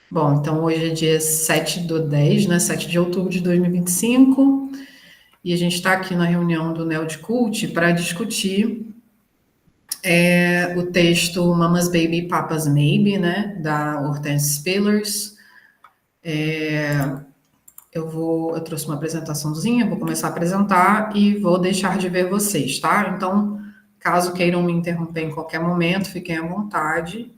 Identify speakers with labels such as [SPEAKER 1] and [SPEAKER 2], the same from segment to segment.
[SPEAKER 1] Bom, então hoje é dia 7/10, né? 7 de outubro de 2025, e a gente está aqui na reunião do NeoDcult para discutir o texto Mama's Baby, Papa's Maybe, né? Da Hortense Spillers. Eu trouxe uma apresentaçãozinha, vou começar a apresentar e vou deixar de ver vocês, tá? Então, caso queiram me interromper em qualquer momento, fiquem à vontade.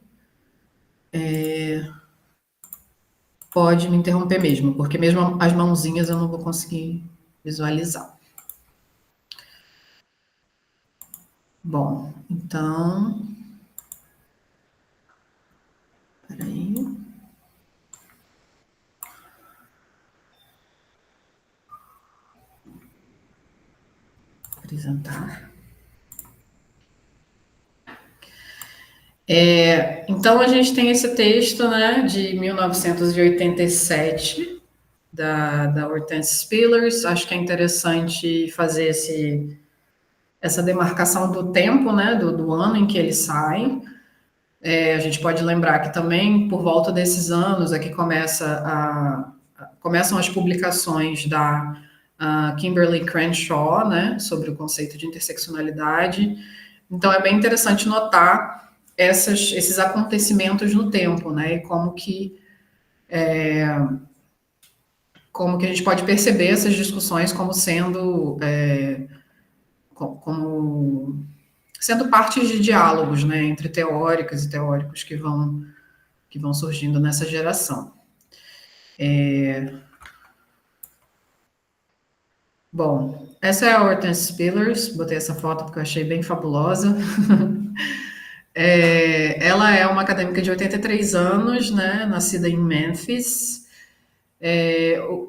[SPEAKER 1] Pode me interromper mesmo, porque mesmo as mãozinhas eu não vou conseguir visualizar. Bom, então. Peraí. Apresentar. Então, a gente tem esse texto, né, de 1987, da Hortense Spillers. Acho que é interessante fazer essa demarcação do tempo, né, do ano em que ele sai. A gente pode lembrar que também, por volta desses anos, é que começam as publicações da Kimberly Crenshaw, né, sobre o conceito de interseccionalidade. Então, é bem interessante notar esses acontecimentos no tempo, né, e como que a gente pode perceber essas discussões como sendo partes de diálogos, né, entre teóricas e teóricos que vão surgindo nessa geração. Bom, essa é a Hortense Spillers, botei essa foto porque eu achei bem fabulosa. Ela é uma acadêmica de 83 anos, né, nascida em Memphis.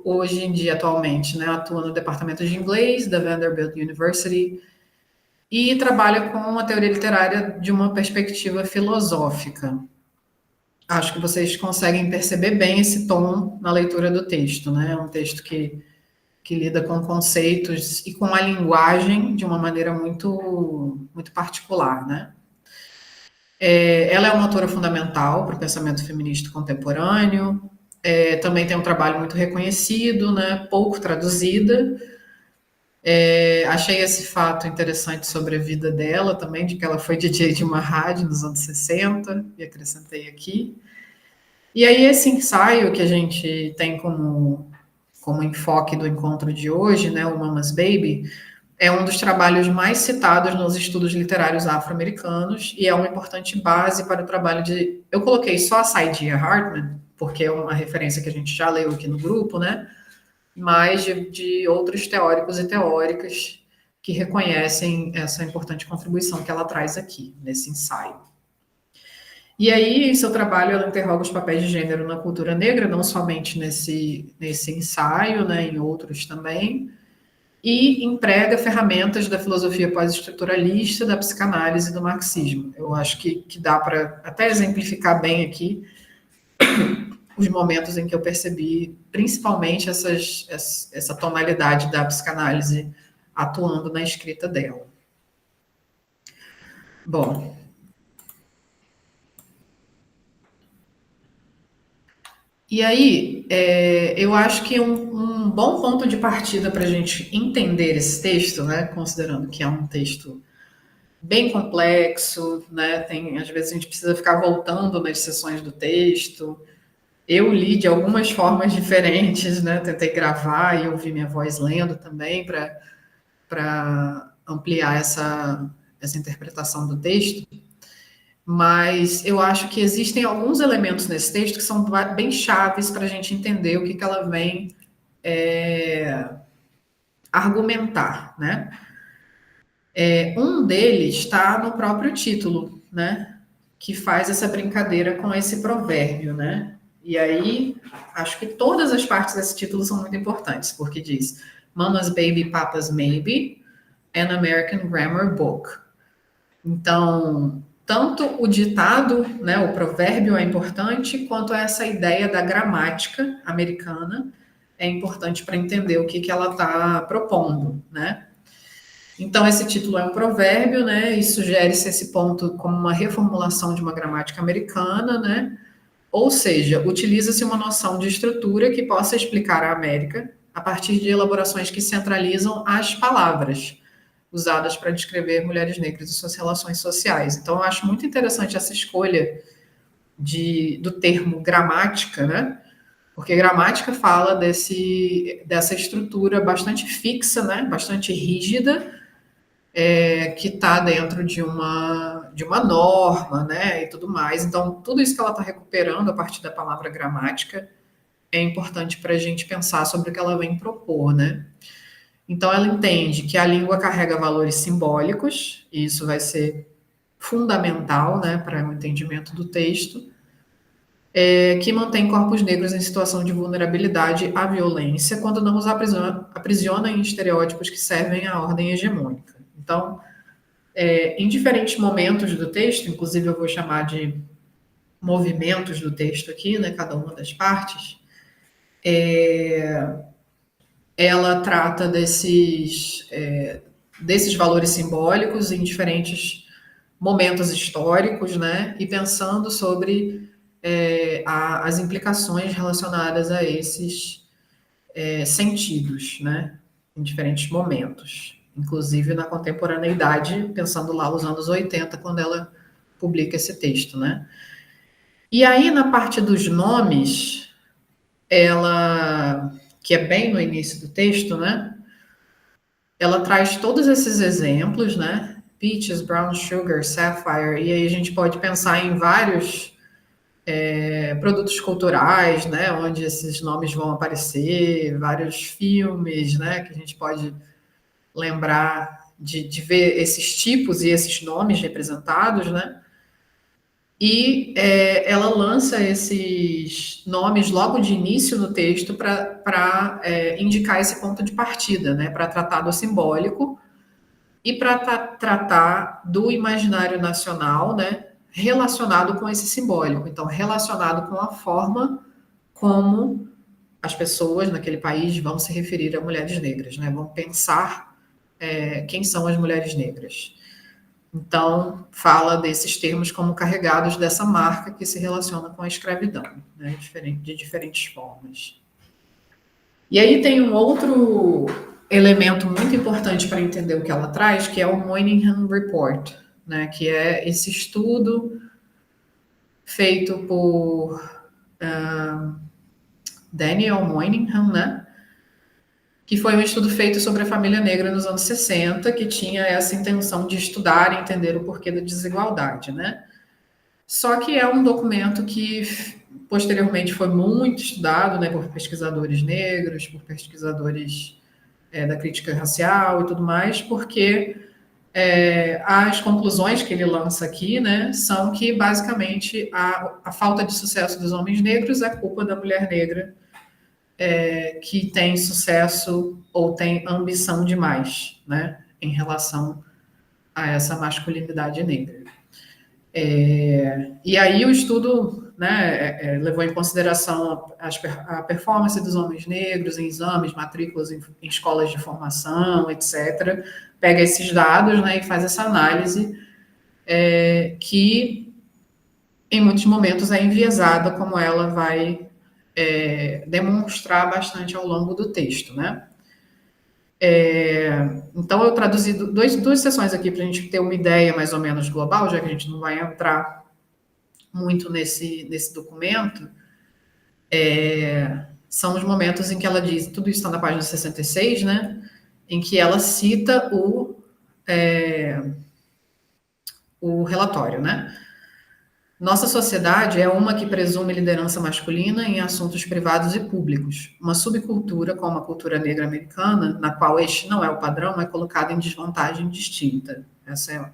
[SPEAKER 1] Hoje em dia, atualmente, né, atua no departamento de inglês da Vanderbilt University e trabalha com a teoria literária de uma perspectiva filosófica. Acho que vocês conseguem perceber bem esse tom na leitura do texto, né? É um texto que lida com conceitos e com a linguagem de uma maneira muito, muito particular, né? Ela é uma autora fundamental para o pensamento feminista contemporâneo. Também tem um trabalho muito reconhecido, né? Pouco traduzida. Achei esse fato interessante sobre a vida dela também, de que ela foi DJ de uma rádio nos anos 60, e acrescentei aqui. E aí esse ensaio que a gente tem como enfoque do encontro de hoje, né, o Mama's Baby, é um dos trabalhos mais citados nos estudos literários afro-americanos e é uma importante base para o trabalho de... Eu coloquei só a Saidiya Hartman, porque é uma referência que a gente já leu aqui no grupo, né? Mas de outros teóricos e teóricas que reconhecem essa importante contribuição que ela traz aqui, nesse ensaio. E aí, em seu trabalho, ela interroga os papéis de gênero na cultura negra, não somente nesse ensaio, né, em outros também, e emprega ferramentas da filosofia pós-estruturalista, da psicanálise e do marxismo. Eu acho que dá para até exemplificar bem aqui os momentos em que eu percebi, principalmente, essa tonalidade da psicanálise atuando na escrita dela. Bom, e aí, eu acho que um bom ponto de partida para a gente entender esse texto, né, considerando que é um texto bem complexo, né, às vezes a gente precisa ficar voltando nas sessões do texto. Eu li de algumas formas diferentes, né, tentei gravar e ouvir minha voz lendo também para ampliar essa interpretação do texto. Mas eu acho que existem alguns elementos nesse texto que são bem chaves para a gente entender o que ela vem argumentar, né? Um deles está no próprio título, né? Que faz essa brincadeira com esse provérbio, né? E aí, acho que todas as partes desse título são muito importantes, porque diz Mama's Baby, Papa's Maybe, an American Grammar Book. Então, tanto o ditado, né, o provérbio é importante, quanto essa ideia da gramática americana é importante para entender o que ela está propondo, né? Então, esse título é um provérbio, né, e sugere-se esse ponto como uma reformulação de uma gramática americana, né, Ou seja, utiliza-se uma noção de estrutura que possa explicar a América a partir de elaborações que centralizam as palavras usadas para descrever mulheres negras e suas relações sociais. Então, eu acho muito interessante essa escolha do termo gramática, né? Porque gramática fala dessa estrutura bastante fixa, né? Bastante rígida, que está dentro de uma norma, né? E tudo mais. Então, tudo isso que ela está recuperando a partir da palavra gramática é importante para a gente pensar sobre o que ela vem propor, né? Então, ela entende que a língua carrega valores simbólicos, e isso vai ser fundamental, né, para o entendimento do texto, que mantém corpos negros em situação de vulnerabilidade à violência quando não os aprisiona em estereótipos que servem à ordem hegemônica. Então, em diferentes momentos do texto, inclusive eu vou chamar de movimentos do texto aqui, né, cada uma das partes, ela trata desses valores simbólicos em diferentes momentos históricos, né? E pensando sobre as implicações relacionadas a esses sentidos, né? Em diferentes momentos, inclusive na contemporaneidade, pensando lá nos anos 80, quando ela publica esse texto, né? E aí, na parte dos nomes, ela, que é bem no início do texto, né? Ela traz todos esses exemplos, né? Peaches, brown sugar, sapphire, e aí a gente pode pensar em vários produtos culturais, né? Onde esses nomes vão aparecer, vários filmes, né? Que a gente pode lembrar de ver esses tipos e esses nomes representados, né? E ela lança esses nomes logo de início no texto para indicar esse ponto de partida, né? Para tratar do simbólico e para tratar do imaginário nacional, né, relacionado com esse simbólico. Então, relacionado com a forma como as pessoas naquele país vão se referir a mulheres negras, né, vão pensar quem são as mulheres negras. Então, fala desses termos como carregados dessa marca que se relaciona com a escravidão, né, de diferentes formas. E aí tem um outro elemento muito importante para entender o que ela traz, que é o Moynihan Report, né, que é esse estudo feito por Daniel Moynihan, né, que foi um estudo feito sobre a família negra nos anos 60, que tinha essa intenção de estudar e entender o porquê da desigualdade, né? Só que é um documento que posteriormente foi muito estudado, né, por pesquisadores negros, por pesquisadores da crítica racial e tudo mais, porque as conclusões que ele lança aqui, né, são que basicamente a falta de sucesso dos homens negros é culpa da mulher negra que tem sucesso ou tem ambição demais, né, em relação a essa masculinidade negra. E aí o estudo, né, levou em consideração a performance dos homens negros em exames, matrículas em escolas de formação, etc. Pega esses dados, né, e faz essa análise que em muitos momentos é enviesada, como ela vai demonstrar bastante ao longo do texto, né? Então eu traduzi duas sessões aqui para a gente ter uma ideia mais ou menos global, já que a gente não vai entrar muito nesse documento, são os momentos em que ela diz, tudo isso está na página 66, né? Em que ela cita o relatório, né? Nossa sociedade é uma que presume liderança masculina em assuntos privados e públicos. Uma subcultura, como a cultura negra americana, na qual este não é o padrão, é colocada em desvantagem distinta. Essa é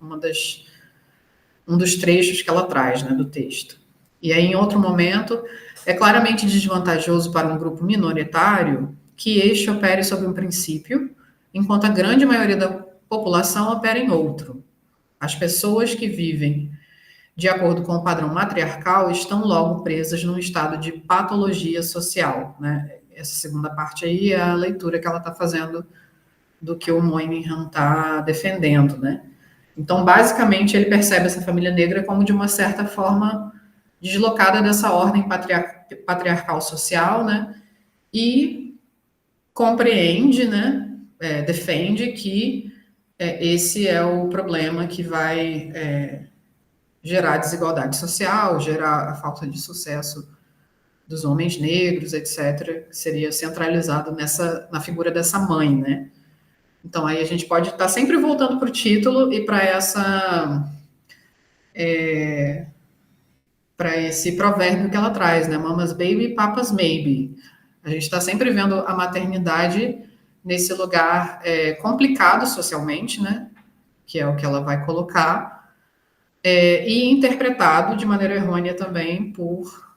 [SPEAKER 1] um dos trechos que ela traz, né, do texto. E aí, em outro momento, é claramente desvantajoso para um grupo minoritário que este opere sob um princípio, enquanto a grande maioria da população opera em outro. As pessoas que vivem de acordo com o padrão matriarcal estão logo presas num estado de patologia social, né? Essa segunda parte aí é a leitura que ela está fazendo do que o Moynihan está defendendo, né? Então, basicamente, ele percebe essa família negra como, de uma certa forma, deslocada dessa ordem patriarcal social, né? E compreende, né? Defende que esse é o problema que vai gerar desigualdade social, gerar a falta de sucesso dos homens negros, etc., seria centralizado na figura dessa mãe, né? Então aí a gente pode estar sempre voltando para o título e para esse provérbio que ela traz, né? Mama's baby, papa's maybe. A gente está sempre vendo a maternidade nesse lugar complicado socialmente, né? Que é o que ela vai colocar, e interpretado de maneira errônea também por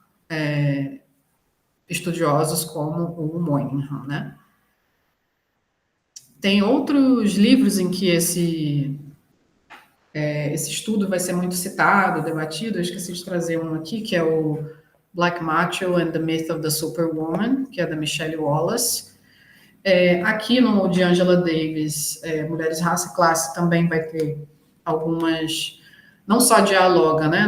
[SPEAKER 1] estudiosos como o Moynihan, né? Tem outros livros em que esse estudo vai ser muito citado, debatido. Eu esqueci de trazer um aqui, que é o Black Macho and the Myth of the Superwoman, que é da Michelle Wallace. Aqui no de Angela Davis, Mulheres, Raça e Classe, também vai ter algumas, não só dialoga, né,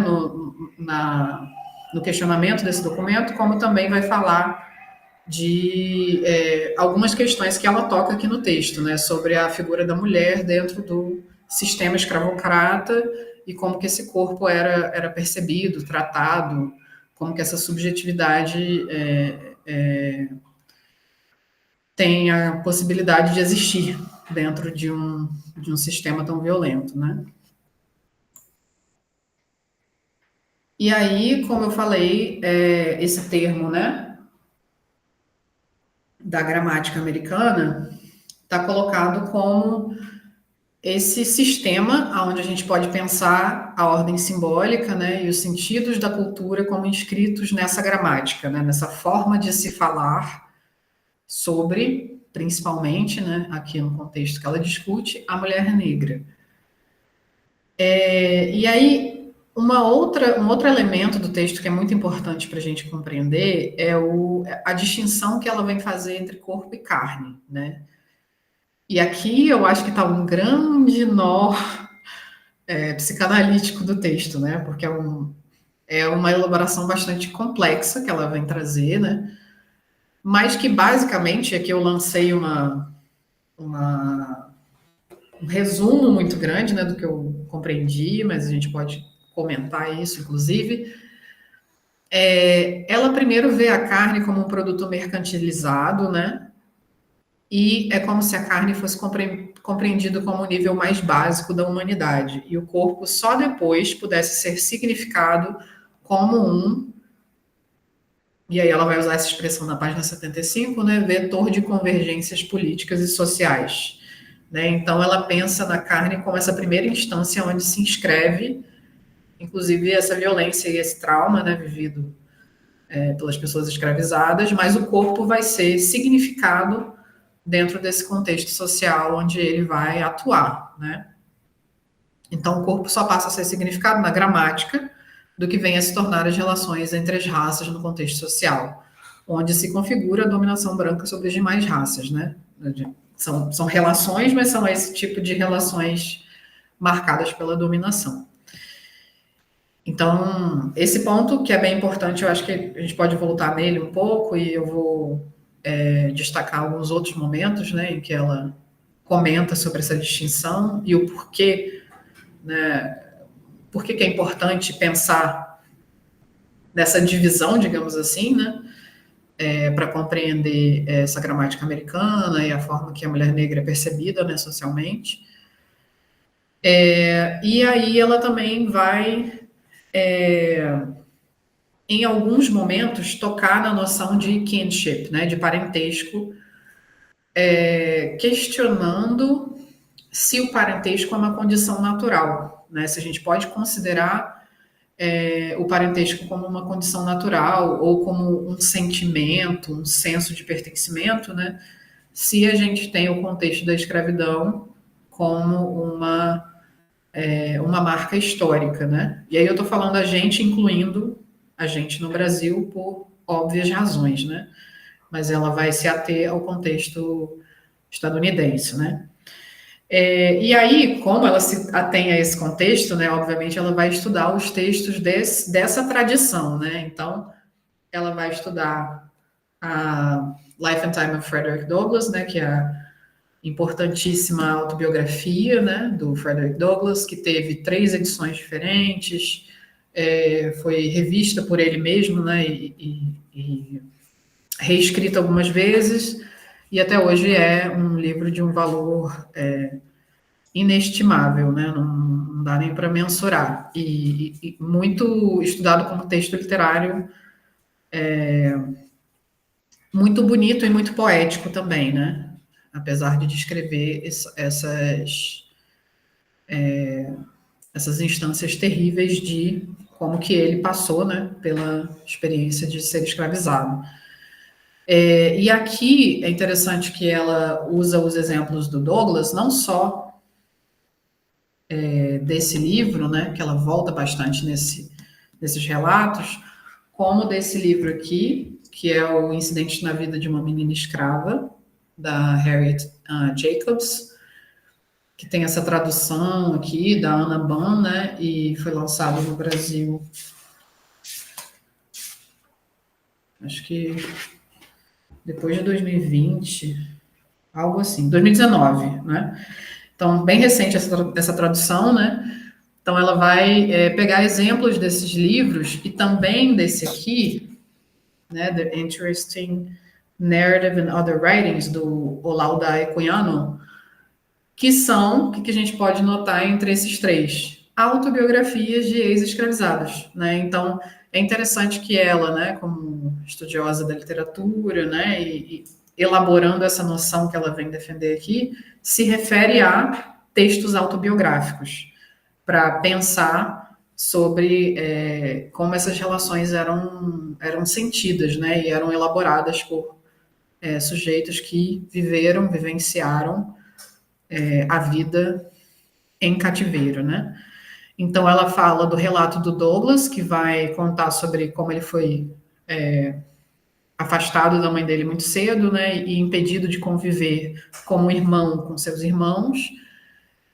[SPEAKER 1] no questionamento desse documento, como também vai falar de algumas questões que ela toca aqui no texto, né, sobre a figura da mulher dentro do sistema escravocrata e como que esse corpo era percebido, tratado, como que essa subjetividade tem a possibilidade de existir dentro de um sistema tão violento, né? E aí, como eu falei, esse termo, né, da gramática americana está colocado como esse sistema onde a gente pode pensar a ordem simbólica, né, e os sentidos da cultura como inscritos nessa gramática, né, nessa forma de se falar sobre, principalmente, né, aqui no contexto que ela discute, a mulher negra. E aí, um outro elemento do texto que é muito importante para a gente compreender é a distinção que ela vem fazer entre corpo e carne, né? E aqui eu acho que está um grande nó psicanalítico do texto, né? Porque é uma elaboração bastante complexa que ela vem trazer, né? Mas que basicamente aqui eu lancei uma um resumo muito grande, né, do que eu compreendi, mas a gente pode comentar isso, inclusive. Ela primeiro vê a carne como um produto mercantilizado, né? E é como se a carne fosse compreendido como o nível mais básico da humanidade, e o corpo só depois pudesse ser significado como e aí ela vai usar essa expressão na página 75, né, vetor de convergências políticas e sociais. Né? Então ela pensa na carne como essa primeira instância onde se inscreve, inclusive, essa violência e esse trauma, né, vivido pelas pessoas escravizadas, mas o corpo vai ser significado dentro desse contexto social onde ele vai atuar, né? Então, o corpo só passa a ser significado na gramática do que vem a se tornar as relações entre as raças no contexto social, onde se configura a dominação branca sobre as demais raças, né? São relações, mas são esse tipo de relações marcadas pela dominação. Então, esse ponto que é bem importante, eu acho que a gente pode voltar nele um pouco e eu vou destacar alguns outros momentos, né, em que ela comenta sobre essa distinção e o porquê, né, por que é importante pensar nessa divisão, digamos assim, né, para compreender essa gramática americana e a forma que a mulher negra é percebida, né, socialmente. E aí ela também vai, em alguns momentos, tocar na noção de kinship, né, de parentesco, questionando se o parentesco é uma condição natural, né, se a gente pode considerar o parentesco como uma condição natural ou como um sentimento, um senso de pertencimento, né, se a gente tem o contexto da escravidão como uma marca histórica, né? E aí eu estou falando a gente, incluindo a gente no Brasil, por óbvias razões, né? Mas ela vai se ater ao contexto estadunidense, né? E aí, como ela se atém a esse contexto, né, obviamente ela vai estudar os textos dessa tradição, né? Então, ela vai estudar a Life and Time of Frederick Douglass, né, que é a importantíssima autobiografia, né, do Frederick Douglass, que teve 3 edições diferentes, foi revista por ele mesmo, né, e reescrita algumas vezes, e até hoje é um livro de um valor inestimável, né, não dá nem para mensurar, e muito estudado como texto literário, muito bonito e muito poético também, né, apesar de descrever essas instâncias terríveis de como que ele passou, né, pela experiência de ser escravizado. E aqui é interessante que ela usa os exemplos do Douglass, não só desse livro, né, que ela volta bastante nesses relatos, como desse livro aqui, que é o Incidente na Vida de uma Menina Escrava, da Harriet Jacobs, que tem essa tradução aqui da Ana Ban, né, e foi lançado no Brasil, acho que depois de 2020, algo assim, 2019, né? Então, bem recente essa tradução, né? Então, ela vai pegar exemplos desses livros e também desse aqui, né? The Interesting Narrative and Other Writings, do Olaudai Equiano, que são, o que a gente pode notar entre esses três? Autobiografias de ex-escravizados, né? Então, é interessante que ela, né, como estudiosa da literatura, né, e elaborando essa noção que ela vem defender aqui, se refere a textos autobiográficos, para pensar sobre como essas relações eram sentidas, né, e eram elaboradas por sujeitos que vivenciaram a vida em cativeiro, né? Então ela fala do relato do Douglas, que vai contar sobre como ele foi afastado da mãe dele muito cedo, né, e impedido de conviver como irmão com seus irmãos.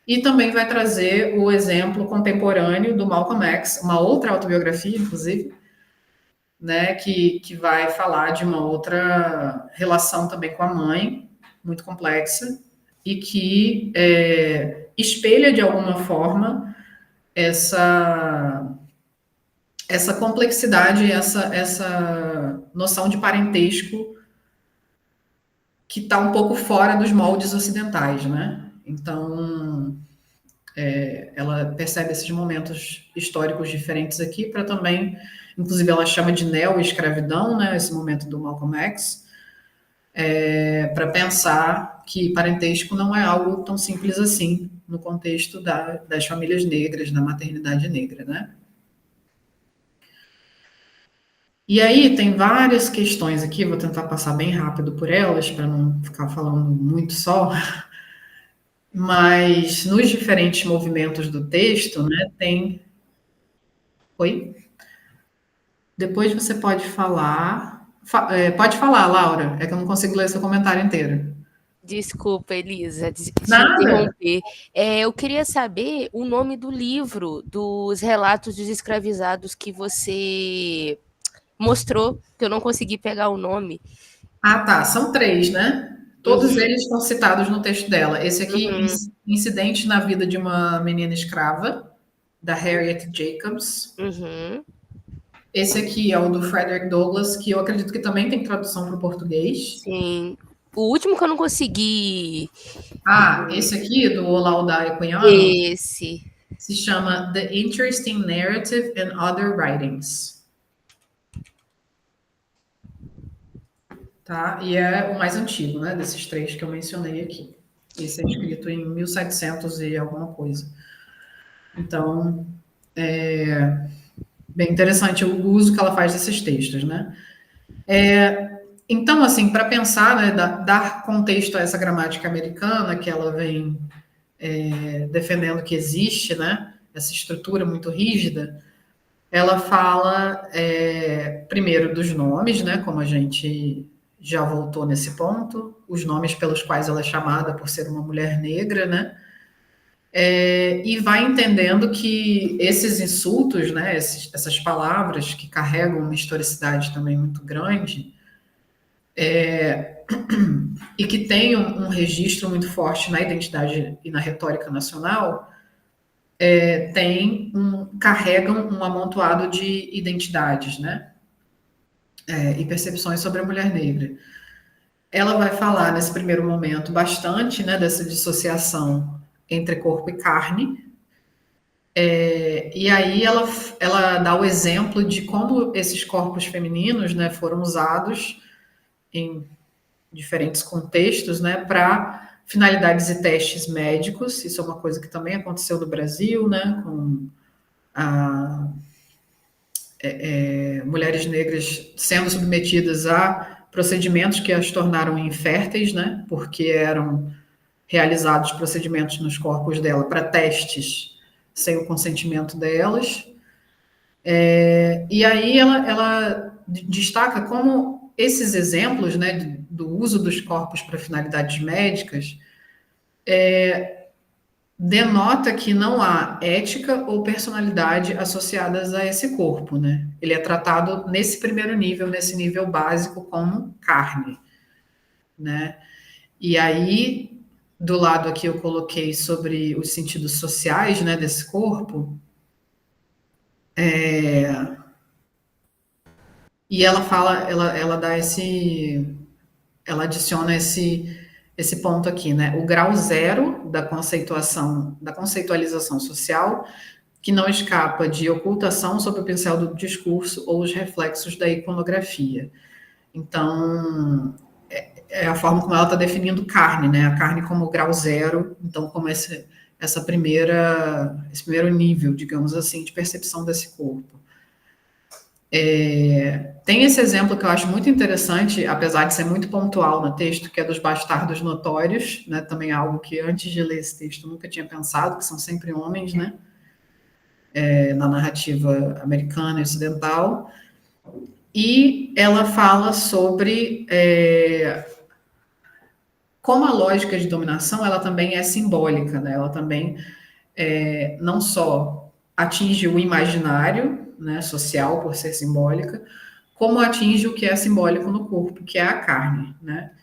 [SPEAKER 1] E também vai trazer o exemplo contemporâneo do Malcolm X, uma outra autobiografia, inclusive, né, que vai falar de uma outra relação também com a mãe, muito complexa, e que espelha de alguma forma essa essa complexidade, essa noção de parentesco que está um pouco fora dos moldes ocidentais, né? Então, ela percebe esses momentos históricos diferentes aqui para também, inclusive ela chama de neo-escravidão, né? Esse momento do Malcolm X, para pensar que parentesco não é algo tão simples assim no contexto das famílias negras, da maternidade negra, né? E aí tem várias questões aqui, vou tentar passar bem rápido por elas, para não ficar falando muito só, mas nos diferentes movimentos do texto, né, tem. Oi? Depois você pode falar. Pode falar, Laura, é que eu não consigo ler seu comentário inteiro.
[SPEAKER 2] Desculpa, Elisa, te
[SPEAKER 1] Nada?
[SPEAKER 2] interromper. Eu queria saber o nome do livro dos relatos dos escravizados que você mostrou, que eu não consegui pegar o nome.
[SPEAKER 1] Ah, tá, são 3, né? Todos
[SPEAKER 2] Uhum,
[SPEAKER 1] eles estão citados no texto dela. Esse aqui,
[SPEAKER 2] uhum,
[SPEAKER 1] Incidente na Vida de uma Menina Escrava, da Harriet Jacobs.
[SPEAKER 2] uhum.
[SPEAKER 1] Esse aqui é o do Frederick Douglass, que eu acredito que também tem tradução para o português.
[SPEAKER 2] Sim. O último que eu não consegui.
[SPEAKER 1] Ah, esse aqui, do Olaudai Equiano,
[SPEAKER 2] Esse.
[SPEAKER 1] se chama The Interesting Narrative and Other Writings. Tá? E é o mais antigo, né, desses 3 que eu mencionei aqui. Esse é escrito em 1700 e alguma coisa. Então, bem interessante o uso que ela faz desses textos, né? Então, assim, para pensar, né, dar contexto a essa gramática americana que ela vem defendendo que existe, né, essa estrutura muito rígida, ela fala primeiro dos nomes, né, como a gente já voltou nesse ponto, os nomes pelos quais ela é chamada por ser uma mulher negra, né? E vai entendendo que esses insultos, né, essas palavras que carregam uma historicidade também muito grande, e que tem um registro muito forte na identidade e na retórica nacional, carregam um amontoado de identidades, né, e percepções sobre a mulher negra. Ela vai falar nesse primeiro momento bastante, né, dessa dissociação entre corpo e carne. E aí ela dá o exemplo de como esses corpos femininos, né, foram usados em diferentes contextos, né, para finalidades e testes médicos. Isso é uma coisa que também aconteceu no Brasil, né, com mulheres negras sendo submetidas a procedimentos que as tornaram inférteis, né, porque eram realizados procedimentos nos corpos dela para testes sem o consentimento delas. E aí ela destaca como esses exemplos, né, do uso dos corpos para finalidades médicas denota que não há ética ou personalidade associadas a esse corpo, né? Ele é tratado nesse primeiro nível, nesse nível básico, como carne, né? E aí, do lado aqui eu coloquei sobre os sentidos sociais, né, desse corpo, e ela fala, ela dá ela adiciona esse ponto aqui, né? O grau zero da conceitualização social, que não escapa de ocultação sob o pincel do discurso ou os reflexos da iconografia. Então, é a forma como ela está definindo carne, né? A carne como grau zero, então como esse primeiro nível, digamos assim, de percepção desse corpo. Tem esse exemplo que eu acho muito interessante, apesar de ser muito pontual no texto, que é dos bastardos notórios, né? Também é algo que antes de ler esse texto eu nunca tinha pensado, que são sempre homens, né? Na narrativa americana e ocidental. E ela fala sobre como a lógica de dominação ela também é simbólica, né? Ela também não só atinge o imaginário, né, social por ser simbólica, como atinge o que é simbólico no corpo, que é a carne, né?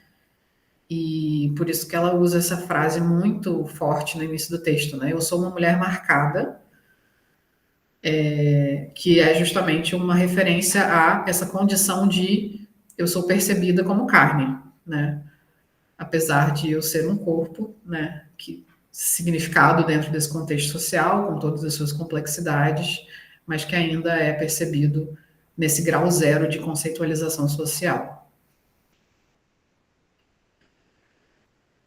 [SPEAKER 1] E por isso que ela usa essa frase muito forte no início do texto, né? Eu sou uma mulher marcada, que é justamente uma referência a essa condição de eu sou percebida como carne, né? Apesar de eu ser um corpo, né? Que significado dentro desse contexto social, com todas as suas complexidades, mas que ainda é percebido nesse grau zero de conceitualização social.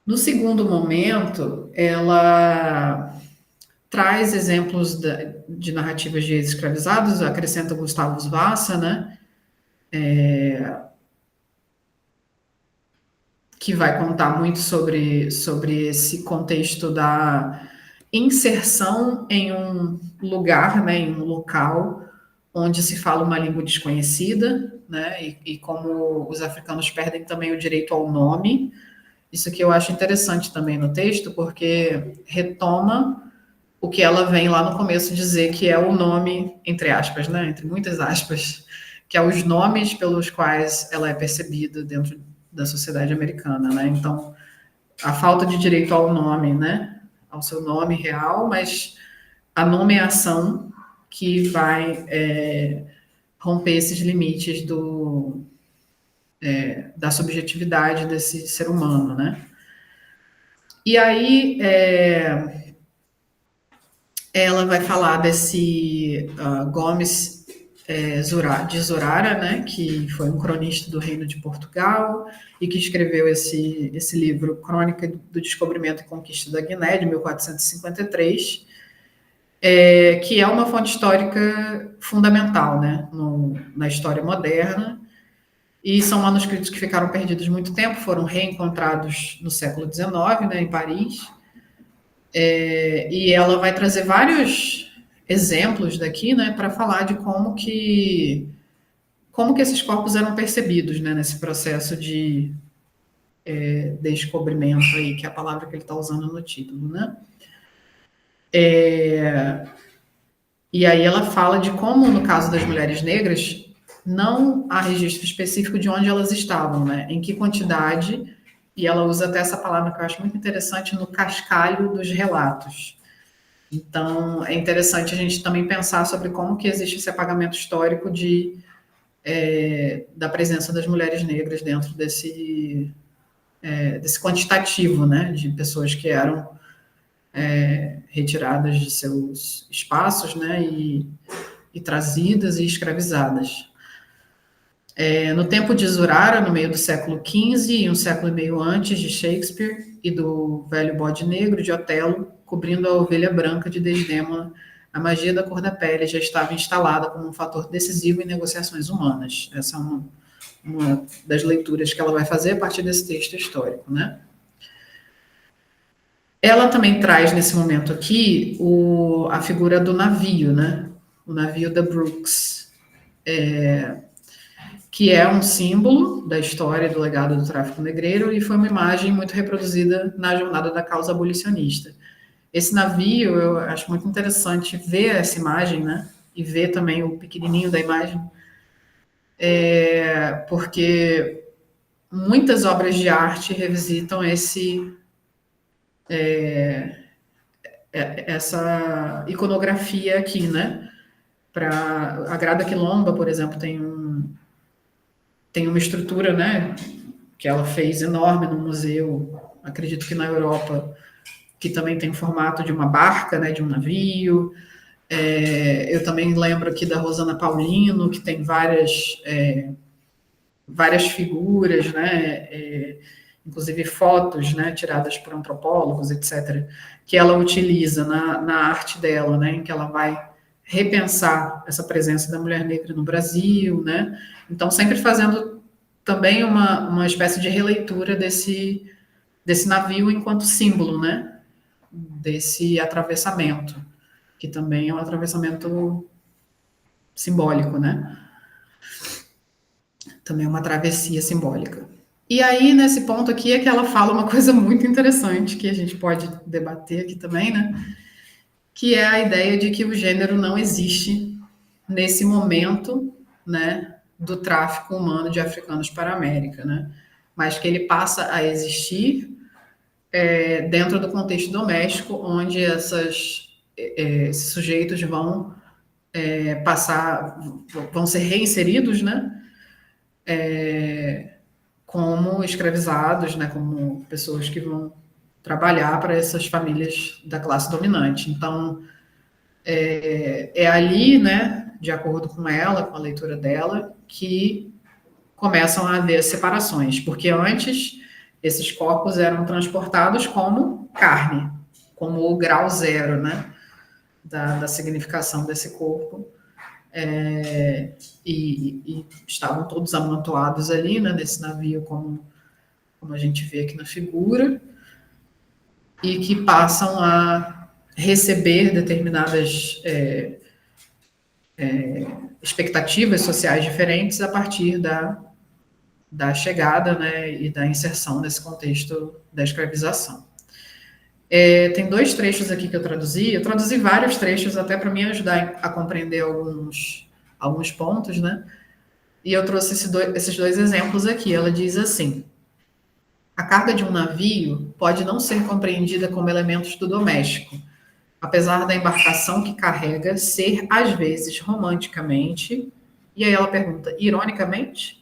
[SPEAKER 1] No segundo momento, ela traz exemplos de narrativas de ex-escravizados, acrescenta Gustavo Vassa, né? Que vai contar muito sobre esse contexto da inserção em um lugar, né, em um local onde se fala uma língua desconhecida, né, e como os africanos perdem também o direito ao nome. Isso que eu acho interessante também no texto, porque retoma o que ela vem lá no começo dizer que é o nome, entre aspas, né, entre muitas aspas, que é os nomes pelos quais ela é percebida dentro da sociedade americana, né? Então, a falta de direito ao nome, né, ao seu nome real, mas a nomeação que vai romper esses limites da subjetividade desse ser humano, né? E aí ela vai falar desse Gomes de Zorara, né, que foi um cronista do Reino de Portugal e que escreveu esse livro Crônica do Descobrimento e Conquista da Guiné, de 1453, que é uma fonte histórica fundamental, né, na história moderna, e são manuscritos que ficaram perdidos muito tempo, foram reencontrados no século XIX, né, em Paris, e ela vai trazer vários exemplos daqui, né, para falar de como como que esses corpos eram percebidos, né, nesse processo de descobrimento aí, que é a palavra que ele está usando no título, né? E aí ela fala de como, no caso das mulheres negras, não há registro específico de onde elas estavam, né? Em que quantidade, e ela usa até essa palavra que eu acho muito interessante, no cascalho dos relatos. Então, é interessante a gente também pensar sobre como que existe esse apagamento histórico da presença das mulheres negras dentro desse quantitativo, né? De pessoas que eram retiradas de seus espaços, né? E trazidas e escravizadas. No tempo de Zurara, no meio do século XV e um século e meio antes de Shakespeare e do velho bode negro de Otelo, cobrindo a ovelha branca de Desdémona, a magia da cor da pele já estava instalada como um fator decisivo em negociações humanas. Essa é uma das leituras que ela vai fazer a partir desse texto histórico, né? Ela também traz nesse momento aqui a figura do navio, né? O navio da Brooks, que é um símbolo da história e do legado do tráfico negreiro e foi uma imagem muito reproduzida na jornada da causa abolicionista. Esse navio, eu acho muito interessante ver essa imagem, né? E ver também o pequenininho da imagem, porque muitas obras de arte revisitam essa iconografia aqui, né? A Grada Quilomba, por exemplo, tem uma estrutura, né? Que ela fez enorme no museu, acredito que na Europa, que também tem o formato de uma barca, né? De um navio. Eu também lembro aqui da Rosana Paulino, que tem várias figuras, né? Inclusive fotos, né, tiradas por antropólogos, etc., que ela utiliza na arte dela, né, em que ela vai repensar essa presença da mulher negra no Brasil, né? Então, sempre fazendo também uma espécie de releitura desse navio enquanto símbolo, né? Desse atravessamento, que também é um atravessamento simbólico, né? Também é uma travessia simbólica. E aí, nesse ponto aqui, é que ela fala uma coisa muito interessante, que a gente pode debater aqui também, né? Que é a ideia de que o gênero não existe nesse momento, né, do tráfico humano de africanos para a América, né? Mas que ele passa a existir dentro do contexto doméstico, onde esses sujeitos vão ser reinseridos, né? Como escravizados, né, como pessoas que vão trabalhar para essas famílias da classe dominante. Então, ali, né, de acordo com ela, com a leitura dela, que começam a haver separações, porque antes esses corpos eram transportados como carne, como o grau zero, né, da significação desse corpo. E estavam todos amontoados ali, né, nesse navio, como a gente vê aqui na figura, e que passam a receber determinadas expectativas sociais diferentes a partir da chegada, né, e da inserção nesse contexto da escravização. Tem dois trechos aqui que eu traduzi vários trechos até para me ajudar a compreender alguns pontos, né? E eu trouxe esses dois exemplos aqui. Ela diz assim: a carga de um navio pode não ser compreendida como elementos do doméstico, apesar da embarcação que carrega ser, às vezes, romanticamente, e aí ela pergunta, ironicamente,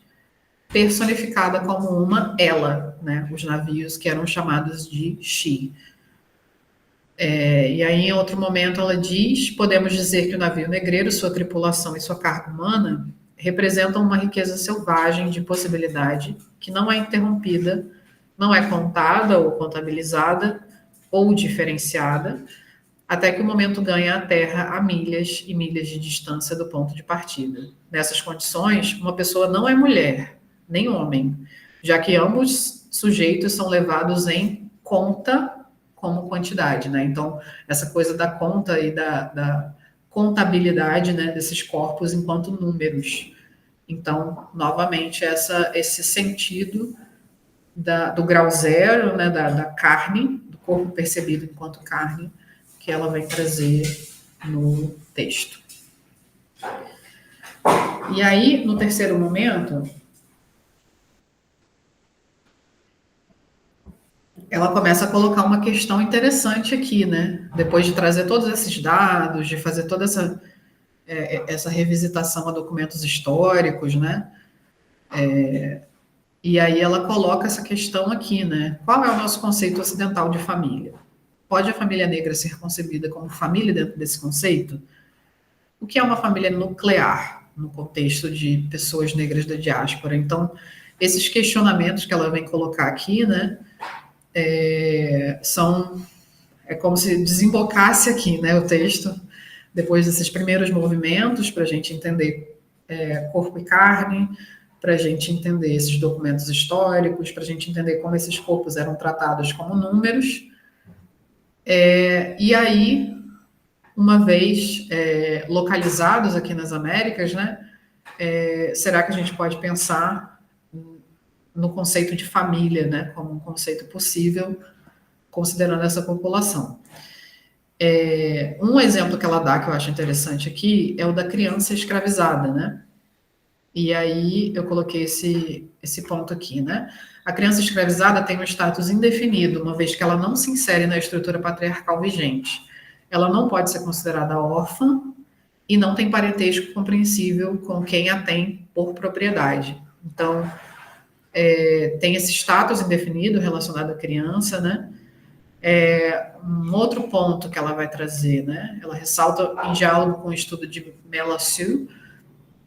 [SPEAKER 1] personificada como uma ela, né? Os navios que eram chamados de she. E aí, em outro momento, ela diz: podemos dizer que o navio negreiro, sua tripulação e sua carga humana representam uma riqueza selvagem de possibilidade que não é interrompida, não é contada ou contabilizada ou diferenciada, até que o momento ganha a Terra a milhas e milhas de distância do ponto de partida. Nessas condições, uma pessoa não é mulher, nem homem, já que ambos sujeitos são levados em conta como quantidade, né? Então, essa coisa da conta e da contabilidade, né, desses corpos enquanto números. Então, novamente, esse sentido do grau zero, né, da carne, do corpo percebido enquanto carne, que ela vai trazer no texto. E aí, no terceiro momento, ela começa a colocar uma questão interessante aqui, né? Depois de trazer todos esses dados, de fazer toda essa revisitação a documentos históricos, né? E aí ela coloca essa questão aqui, né? Qual é o nosso conceito ocidental de família? Pode a família negra ser concebida como família dentro desse conceito? O que é uma família nuclear no contexto de pessoas negras da diáspora? Então, esses questionamentos que ela vem colocar aqui, né? É como se desembocasse aqui, né? O texto, depois desses primeiros movimentos, para a gente entender corpo e carne, para a gente entender esses documentos históricos, para a gente entender como esses corpos eram tratados como números. E aí, uma vez localizados aqui nas Américas, né, será que a gente pode pensar no conceito de família, né, como um conceito possível, considerando essa população? Um exemplo que ela dá, que eu acho interessante aqui, é o da criança escravizada, né? E aí eu coloquei esse ponto aqui, né? A criança escravizada tem um status indefinido, uma vez que ela não se insere na estrutura patriarcal vigente. Ela não pode ser considerada órfã e não tem parentesco compreensível com quem a tem por propriedade. Então, tem esse status indefinido relacionado à criança, né? Um outro ponto que ela vai trazer, né? Ela ressalta em diálogo com o estudo de Mela Sue,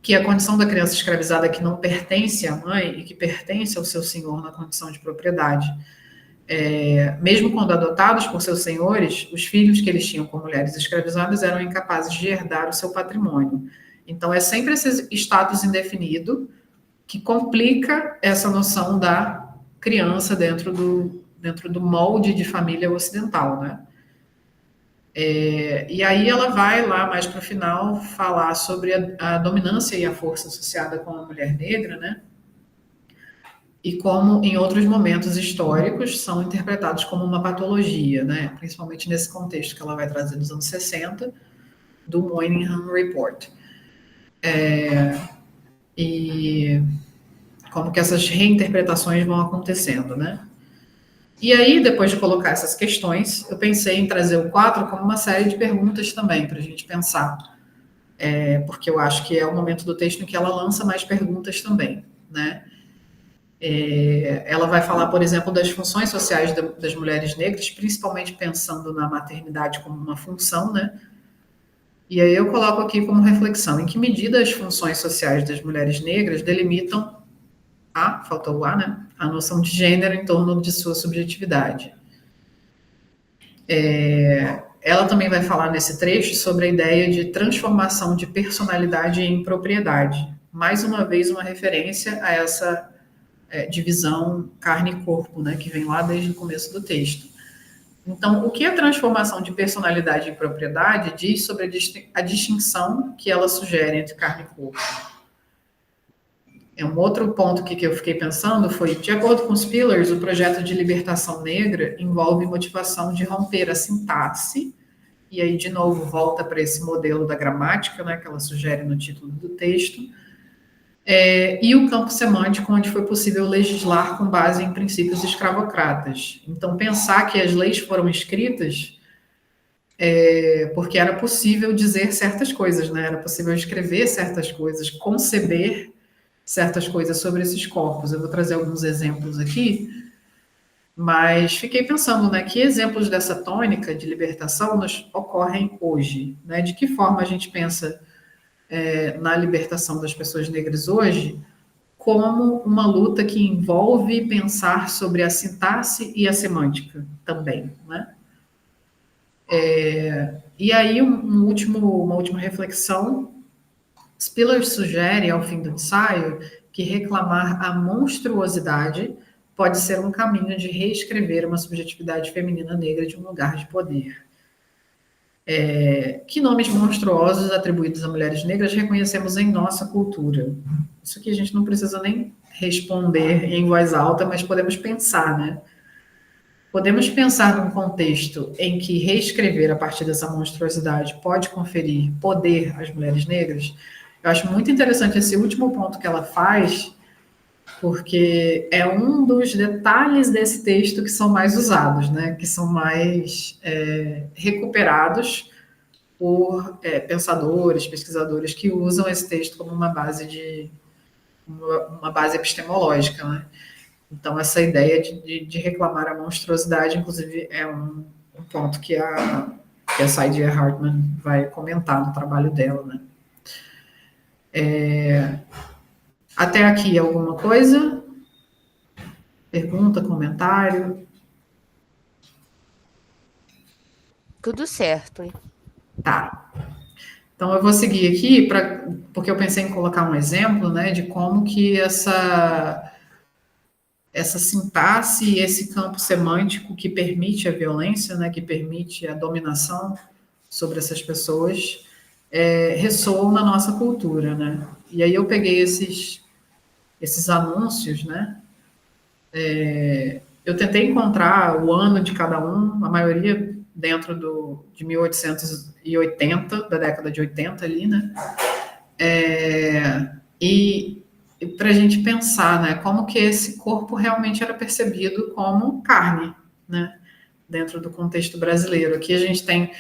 [SPEAKER 1] que a condição da criança escravizada que não pertence à mãe e que pertence ao seu senhor na condição de propriedade. Mesmo quando adotados por seus senhores, os filhos que eles tinham com mulheres escravizadas eram incapazes de herdar o seu patrimônio. Então, é sempre esse status indefinido que complica essa noção da criança dentro do molde de família ocidental, né? E aí ela vai lá mais para o final falar sobre a dominância e a força associada com a mulher negra, né? E como em outros momentos históricos são interpretados como uma patologia, né? Principalmente nesse contexto que ela vai trazer dos anos 60, do Moynihan Report. E como que essas reinterpretações vão acontecendo, né? E aí, depois de colocar essas questões, eu pensei em trazer o quadro como uma série de perguntas também, para a gente pensar. Porque eu acho que é o momento do texto em que ela lança mais perguntas também, né? Ela vai falar, por exemplo, das funções sociais das mulheres negras, principalmente pensando na maternidade como uma função, né? E aí eu coloco aqui como reflexão, em que medida as funções sociais das mulheres negras delimitam faltou o A, né? A noção de gênero em torno de sua subjetividade. Ela também vai falar nesse trecho sobre a ideia de transformação de personalidade em propriedade. Mais uma vez, uma referência a essa divisão carne e corpo, né, que vem lá desde o começo do texto. Então, o que a transformação de personalidade em propriedade diz sobre a distinção que ela sugere entre carne e corpo? Um outro ponto que eu fiquei pensando foi, de acordo com os Pillars, o projeto de libertação negra envolve motivação de romper a sintaxe, e aí, de novo, volta para esse modelo da gramática, né, que ela sugere no título do texto, e o campo semântico, onde foi possível legislar com base em princípios escravocratas. Então, pensar que as leis foram escritas porque era possível dizer certas coisas, né? Era possível escrever certas coisas, conceber certas coisas sobre esses corpos. Eu vou trazer alguns exemplos aqui, mas fiquei pensando, né, que exemplos dessa tônica de libertação nos ocorrem hoje, né? De que forma a gente pensa na libertação das pessoas negras hoje como uma luta que envolve pensar sobre a sintaxe e a semântica também, né? E aí, uma última reflexão. Spiller sugere, ao fim do ensaio, que reclamar a monstruosidade pode ser um caminho de reescrever uma subjetividade feminina negra de um lugar de poder. Que nomes monstruosos atribuídos a mulheres negras reconhecemos em nossa cultura? Isso aqui a gente não precisa nem responder em voz alta, mas podemos pensar, né? Podemos pensar num contexto em que reescrever a partir dessa monstruosidade pode conferir poder às mulheres negras? Eu acho muito interessante esse último ponto que ela faz, porque é um dos detalhes desse texto que são mais usados, né? Que são mais recuperados por pensadores, pesquisadores que usam esse texto como uma base epistemológica, né? Então, essa ideia de reclamar a monstruosidade, inclusive, é um ponto que a Saidiya Hartman vai comentar no trabalho dela, né? Até aqui, alguma coisa? Pergunta, comentário?
[SPEAKER 2] Tudo certo, hein?
[SPEAKER 1] Tá. Então, eu vou seguir aqui, porque eu pensei em colocar um exemplo, né, de como que essa sintaxe e esse campo semântico que permite a violência, né, que permite a dominação sobre essas pessoas, ressoam na nossa cultura, né? E aí eu peguei esses anúncios, né? Eu tentei encontrar o ano de cada um, a maioria dentro de 1880, da década de 80 ali, né? E para a gente pensar, né, como que esse corpo realmente era percebido como carne, né, dentro do contexto brasileiro. Aqui a gente tem,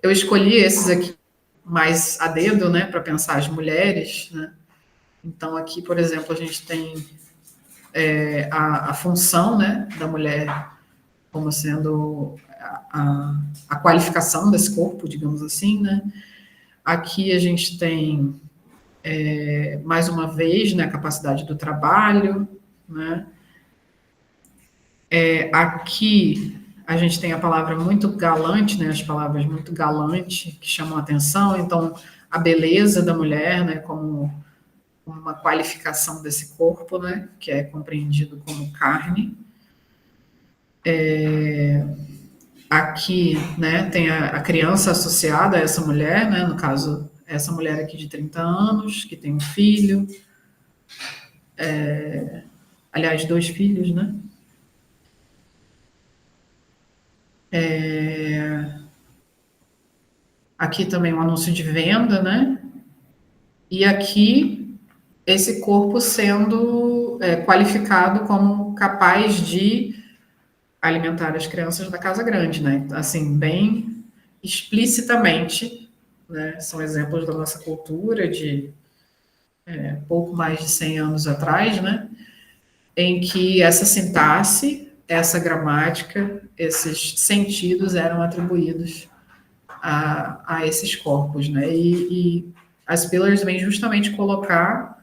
[SPEAKER 1] eu escolhi esses aqui mais a dedo, né, para pensar as mulheres, né. Então aqui, por exemplo, a gente tem a função, né, da mulher como sendo a qualificação desse corpo, digamos assim, né. Aqui a gente tem mais uma vez, né, a capacidade do trabalho, né? Aqui a gente tem a palavra muito galante, né, as palavras muito galante que chamam a atenção, então a beleza da mulher, né, como uma qualificação desse corpo, né, que é compreendido como carne. Aqui, né, tem a criança associada a essa mulher, né, no caso, essa mulher aqui de 30 anos, que tem um filho, aliás, dois filhos, né? Aqui também um anúncio de venda, né? E aqui esse corpo sendo qualificado como capaz de alimentar as crianças da casa grande, né? Assim, bem explicitamente, né? São exemplos da nossa cultura de pouco mais de 100 anos atrás, né? Em que essa sintaxe, essa gramática, esses sentidos eram atribuídos a esses corpos, né? E as Pillars vêm justamente colocar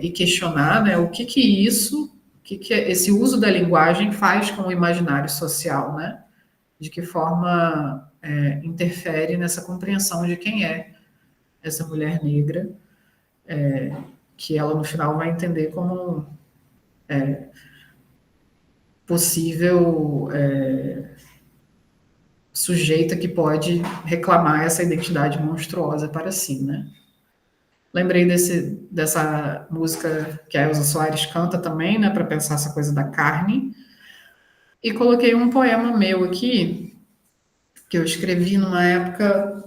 [SPEAKER 1] e questionar, né, o que isso, o que esse uso da linguagem faz com o imaginário social, né? De que forma interfere nessa compreensão de quem é essa mulher negra, que ela no final vai entender como possível sujeita que pode reclamar essa identidade monstruosa para si, né? Lembrei dessa música que a Elza Soares canta também, né, para pensar essa coisa da carne. E coloquei um poema meu aqui, que eu escrevi numa época,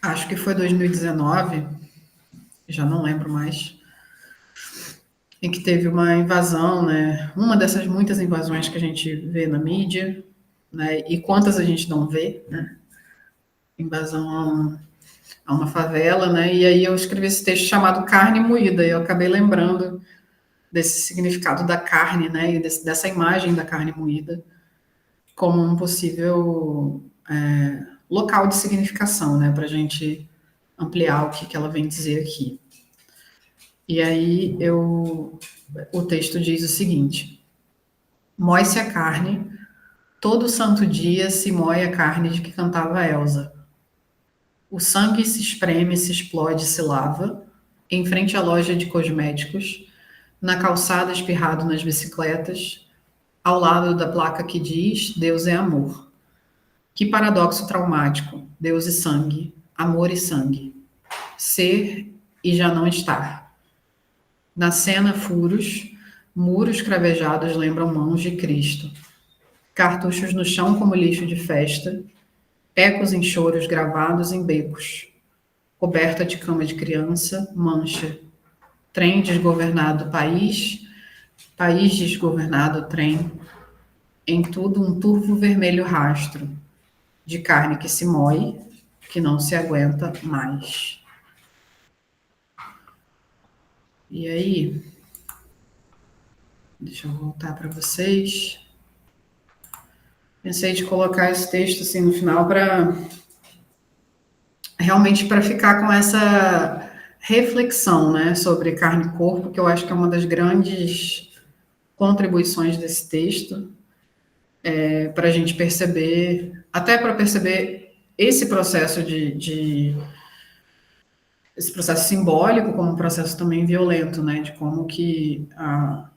[SPEAKER 1] acho que foi 2019, já não lembro mais, em que teve uma invasão, né, uma dessas muitas invasões que a gente vê na mídia, né, e quantas a gente não vê, né, invasão a uma favela, né, e aí eu escrevi esse texto chamado Carne Moída, e eu acabei lembrando desse significado da carne, né, e dessa imagem da carne moída como um possível local de significação, né, para a gente ampliar o que ela vem dizer aqui. E aí o texto diz o seguinte: moe-se a carne, todo santo dia se moe a carne de que cantava Elsa. O sangue se espreme, se explode, se lava, em frente à loja de cosméticos, na calçada espirrado nas bicicletas, ao lado da placa que diz Deus é amor. Que paradoxo traumático, Deus e sangue, amor e sangue, ser e já não estar. Na cena, furos, muros cravejados lembram mãos de Cristo, cartuchos no chão como lixo de festa, ecos em choros gravados em becos, coberta de cama de criança, mancha, trem desgovernado, país desgovernado, trem, em tudo um turvo vermelho rastro, de carne que se moe, que não se aguenta mais. E aí, deixa eu voltar para vocês. Pensei de colocar esse texto assim no final para realmente para ficar com essa reflexão, né, sobre carne e corpo, que eu acho que é uma das grandes contribuições desse texto, para a gente perceber, até para perceber esse processo esse processo simbólico como um processo também violento, né, de como que a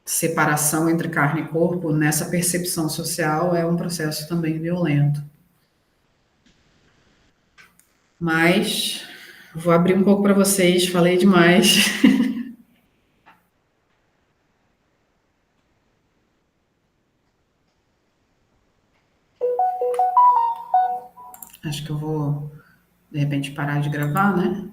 [SPEAKER 1] separação entre carne e corpo nessa percepção social é um processo também violento. Mas vou abrir um pouco para vocês, falei demais. Acho que eu vou, de repente, parar de gravar, né?